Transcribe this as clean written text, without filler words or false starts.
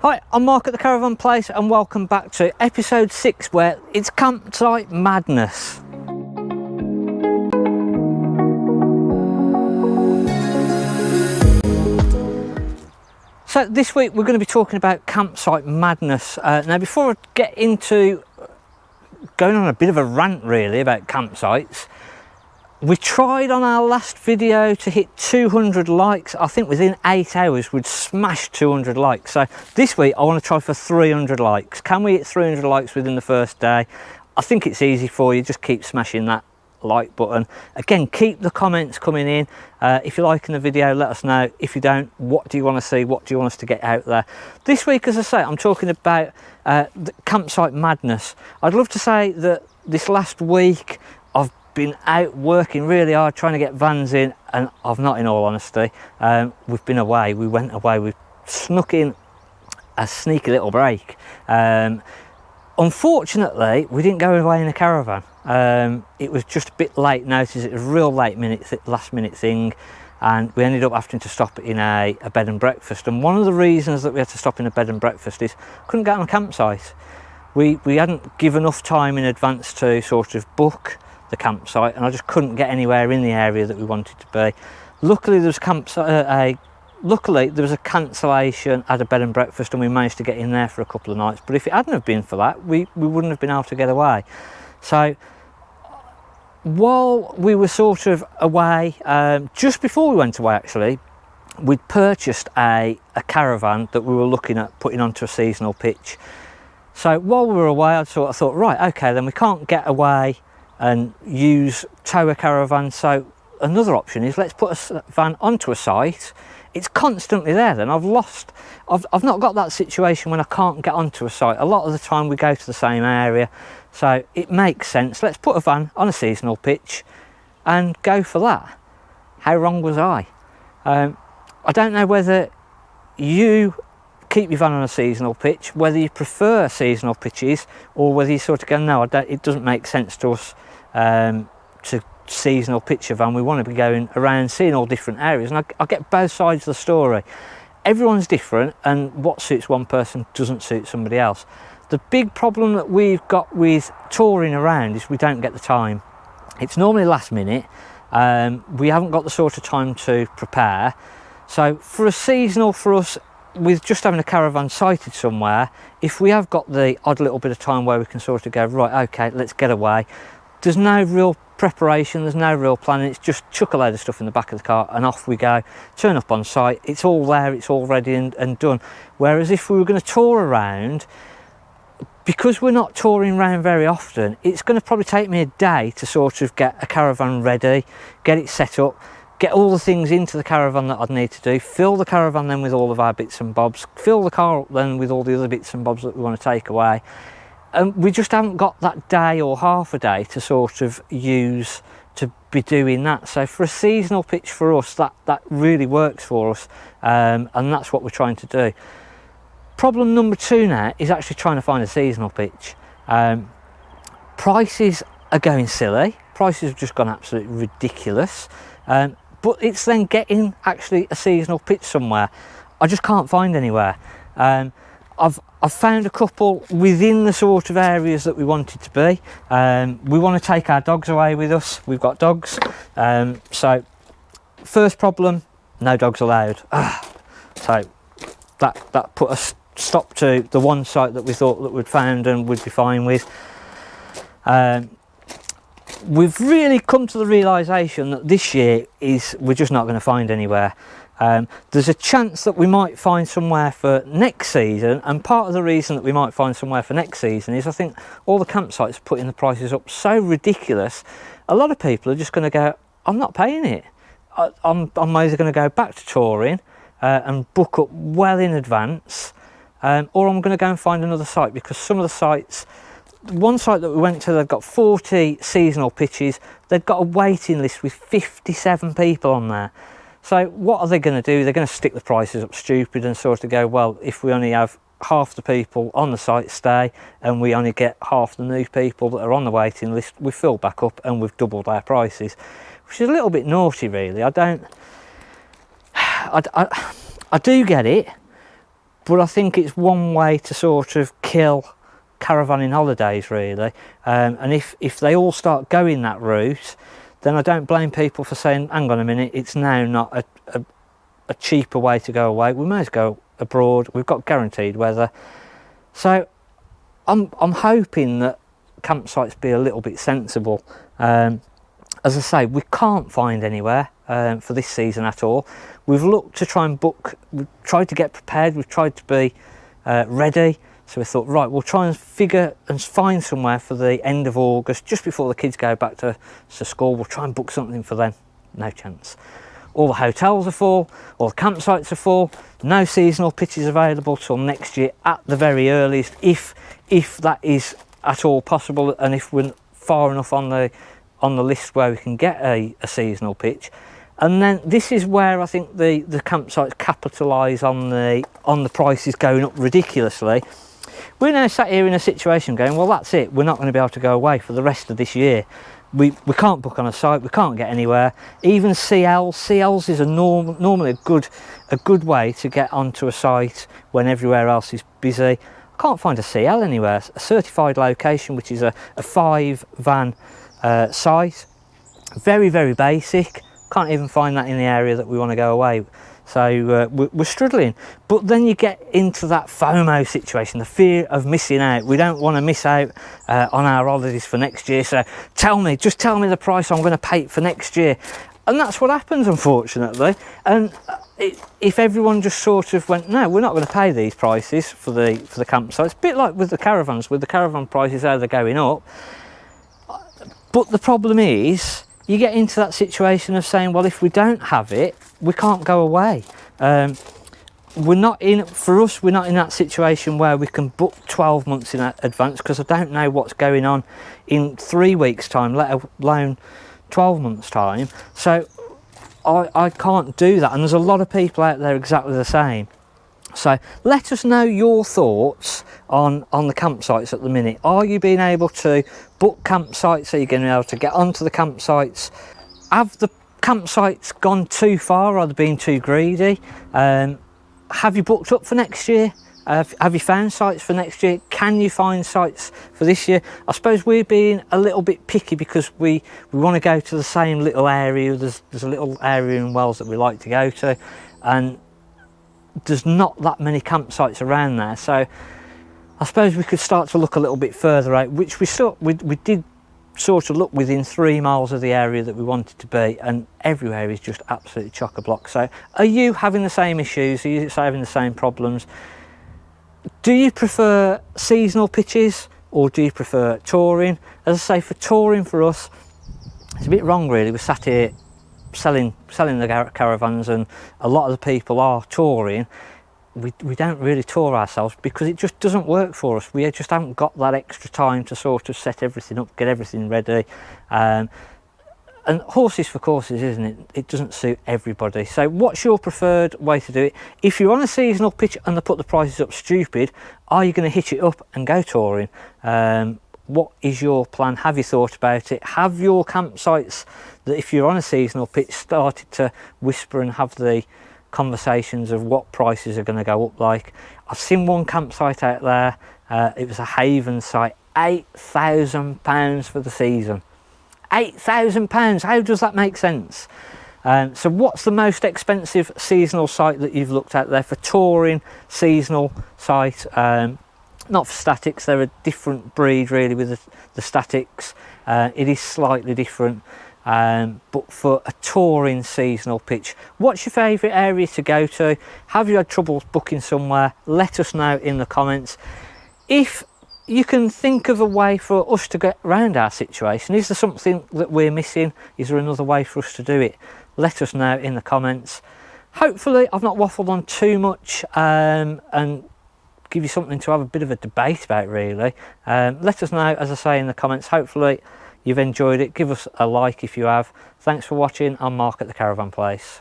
Hi, I'm Mark at the Caravan Place and welcome back to episode 6 where it's Campsite Madness. So this week we're going to be talking about Campsite Madness. Now before I get into going on a bit of a rant really about campsites, we tried on our last video to hit 200 likes. I think within 8 hours we'd smashed 200 likes. So this week I want to try for 300 likes. Can we hit 300 likes within the first day? I think it's easy for you. Just keep smashing that like button. Again, keep the comments coming in. If you're liking the video, let us know. If you don't, what do you want to see? What do you want us to get out there? This week, as I say, I'm talking about the Campsite Madness. I'd love to say that this last week I've been out working really hard trying to get vans in, and I've not, in all honesty. We've been away. We went away. We snuck in a sneaky little break. Unfortunately, we didn't go away in a caravan. It was just a bit late notice. It was a real last minute thing, and we ended up having to stop in a bed and breakfast. And one of the reasons that we had to stop in a bed and breakfast is couldn't get on a campsite. We hadn't given enough time in advance to sort of book the campsite, and I just couldn't get anywhere in the area that we wanted to be. Luckily there was a cancellation at a bed and breakfast, and we managed to get in there for a couple of nights. But if it hadn't have been for that, we wouldn't have been able to get away. So while we were sort of away, just before we went away actually, we'd purchased a caravan that we were looking at putting onto a seasonal pitch. So while we were away, I thought, right, okay, then we can't get away and tow a caravan, so another option is let's put a van onto a site. It's constantly there then. I've not got that situation when I can't get onto a site. A lot of the time we go to the same area, so it makes sense. Let's put a van on a seasonal pitch and go for that. How wrong was I? I don't know whether you keep your van on a seasonal pitch, whether you prefer seasonal pitches, or whether you sort of go, no, it doesn't make sense to us to seasonal pitch a van. We want to be going around seeing all different areas, and I get both sides of the story. Everyone's different, and what suits one person doesn't suit somebody else. The big problem that we've got with touring around is we don't get the time. It's normally last minute. We haven't got the sort of time to prepare. So for a seasonal, for us, with just having a caravan sighted somewhere, if we have got the odd little bit of time where we can sort of go, right, okay, let's get away, there's no real preparation, there's no real planning. It's just chuck a load of stuff in the back of the car and off we go, turn up on site, it's all there, it's all ready and done. Whereas if we were going to tour around, because we're not touring around very often, it's going to probably take me a day to sort of get a caravan ready, get it set up, get all the things into the caravan that I'd need to do, fill the caravan then with all of our bits and bobs, fill the car up then with all the other bits and bobs that we want to take away. And we just haven't got that day or half a day to sort of use to be doing that. So for a seasonal pitch for us, that really works for us, and that's what we're trying to do. Problem number 2 now is actually trying to find a seasonal pitch. Prices are going silly. Prices have just gone absolutely ridiculous. But it's then getting actually a seasonal pitch somewhere. I just can't find anywhere. I've found a couple within the sort of areas that we wanted to be. We want to take our dogs away with us. We've got dogs. So first problem, no dogs allowed. So that put a stop to the one site that we thought that we'd found and we'd be fine with. We've really come to the realisation that this year we're just not going to find anywhere. There's a chance that we might find somewhere for next season, and part of the reason that we might find somewhere for next season is I think all the campsites are putting the prices up so ridiculous. A lot of people are just going to go, I'm not paying it. I'm either going to go back to touring and book up well in advance, or I'm going to go and find another site, because some of the sites, one site that we went to, they've got 40 seasonal pitches. They've got a waiting list with 57 people on there. So what are they going to do? They're going to stick the prices up stupid and sort of go, well, if we only have half the people on the site stay and we only get half the new people that are on the waiting list, we fill back up and we've doubled our prices, which is a little bit naughty really. I do get it, but I think it's one way to sort of kill caravanning holidays really, and if they all start going that route, then I don't blame people for saying, hang on a minute, it's now not a cheaper way to go away, we may as well go abroad, we've got guaranteed weather. So I'm hoping that campsites be a little bit sensible. As I say, we can't find anywhere for this season at all. We've looked to try and book, we've tried to get prepared, we've tried to be ready. So we thought, right, we'll try and figure and find somewhere for the end of August, just before the kids go back to school. We'll try and book something for them. No chance. All the hotels are full, all the campsites are full, no seasonal pitches available till next year at the very earliest, if that is at all possible, and if we're far enough on the list where we can get a seasonal pitch. And then this is where I think the campsites capitalise on the prices going up ridiculously. We're now sat here in a situation going, well, that's it, we're not going to be able to go away for the rest of this year. We can't book on a site, we can't get anywhere. Even CLs is normally a good way to get onto a site when everywhere else is busy. I can't find a CL anywhere. A certified location, which is a 5-van site, very, very basic. Can't even find that in the area that we want to go away. So we're struggling. But then you get into that FOMO situation, the fear of missing out. We don't want to miss out on our holidays for next year. So just tell me the price I'm going to pay for next year. And that's what happens, unfortunately. And if everyone just sort of went, no, we're not going to pay these prices for the campsites, a bit like with the caravans, with the caravan prices, how they're going up. But the problem is, you get into that situation of saying, well, if we don't have it, we can't go away. We're not in that situation where we can book 12 months in advance, because I don't know what's going on in 3 weeks' time, let alone 12 months' time. So I can't do that, and there's a lot of people out there exactly the same. So let us know your thoughts on the campsites at the minute. Are you being able to book campsites? Are you going to be able to get onto the campsites? Have the campsites gone too far? Are they being too greedy? Have you booked up for next year? Have you found sites for next year? Can you find sites for this year? I suppose we're being a little bit picky because we want to go to the same little area. There's a little area in Wales that we like to go to, and there's not that many campsites around there. So I suppose we could start to look a little bit further out, which we did sort of look within 3 miles of the area that we wanted to be, and everywhere is just absolutely chock-a-block. So are you having the same issues? Are you having the same problems? Do you prefer seasonal pitches or do you prefer touring? As I say, for touring for us, it's a bit wrong really. We're sat here selling the caravans, and a lot of the people are touring. We don't really tour ourselves because it just doesn't work for us. We just haven't got that extra time to sort of set everything up, get everything ready. And horses for courses, isn't it? It doesn't suit everybody. So what's your preferred way to do it? If you're on a seasonal pitch and they put the prices up stupid, are you going to hitch it up and go touring? What is your plan? Have you thought about it? Have your campsites, that if you're on a seasonal pitch, started to whisper and have the conversations of what prices are going to go up like? I've seen one campsite out there, it was a Haven site, £8,000 for the season. £8,000, how does that make sense? So what's the most expensive seasonal site that you've looked at there for touring seasonal site? Not for statics, they're a different breed really with the statics. It is slightly different, but for a touring seasonal pitch, what's your favourite area to go to? Have you had trouble booking somewhere? Let us know in the comments. If you can think of a way for us to get around our situation, is there something that we're missing? Is there another way for us to do it? Let us know in the comments. Hopefully I've not waffled on too much, and give you something to have a bit of a debate about really. Let us know, as I say, in the comments. Hopefully you've enjoyed it. Give us a like if you have. Thanks for watching. I'm Mark at the Caravan Place.